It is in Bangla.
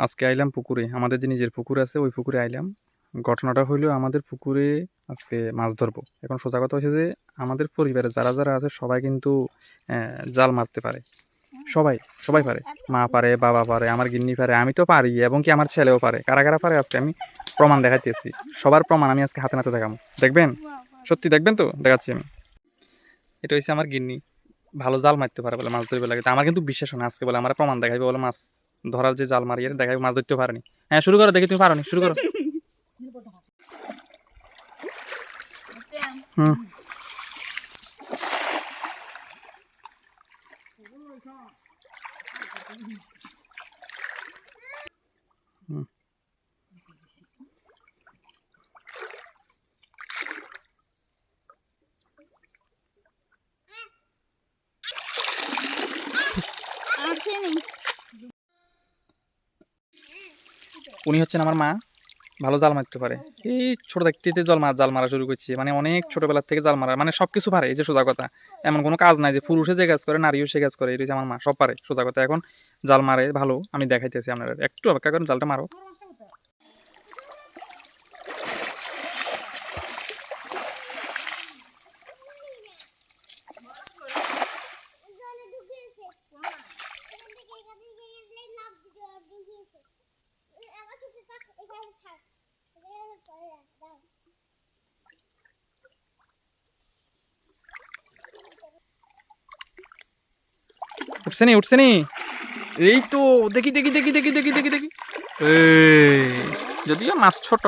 আজকে আইলাম পুকুরে, আমাদের যে নিজের পুকুর আছে ওই পুকুরে আইলাম। ঘটনাটা হইলো আমাদের পুকুরে আজকে মাছ ধরবো। এখন সোজা কথা হচ্ছে যে আমাদের পরিবারে যারা যারা আছে সবাই কিন্তু জাল মারতে পারে। সবাই সবাই পারে, মা পারে, বাবা পারে, আমার গিন্নি পারে, আমি তো পারি এবং কি আমার ছেলেও পারে। কারা কারা পারে আজকে আমি প্রমাণ দেখাইতেছি। সবার প্রমাণ আমি আজকে হাতে নাতে দেখাবো, দেখবেন? সত্যি দেখবেন তো? দেখাচ্ছি আমি। এটা হচ্ছে আমার গিন্নি, ভালো জাল মারতে পারে বলে, মাছ ধরবে লাগে। তা আমার কিন্তু বিশ্বাস হয় না। আজকে বলে আমার প্রমাণ দেখাইবে বলে, মাছ ধরার যে জাল মারিয়ে দেখাইবে, মাছ ধরতে পারেনি। হ্যাঁ শুরু করো, দেখি তুমি পারো নি, শুরু করো। হুম হুম। উনি হচ্ছেন আমার মা, ভালো জাল মারতে পারে। এই ছোট দেখতে জাল মারা শুরু করছি, মানে অনেক ছোটবেলার থেকে জাল মারা, মানে সবকিছু পারে। এই যে সোজা কথা, এমন কোনো কাজ নাই যে পুরুষে যে কাজ করে নারীও সে কাজ করে। এটা হচ্ছে আমার মা, সব পারে সোজা কথা। এখন জাল মারে ভালো, আমি দেখাইতেছি আপনারা, একটু অপেক্ষা করেন, জালটা মারো। উঠছে নি, উঠছে নি, এই তো দেখি দেখি দেখি দেখি দেখি দেখি দেখি। এই যদিও মাছ ছোট।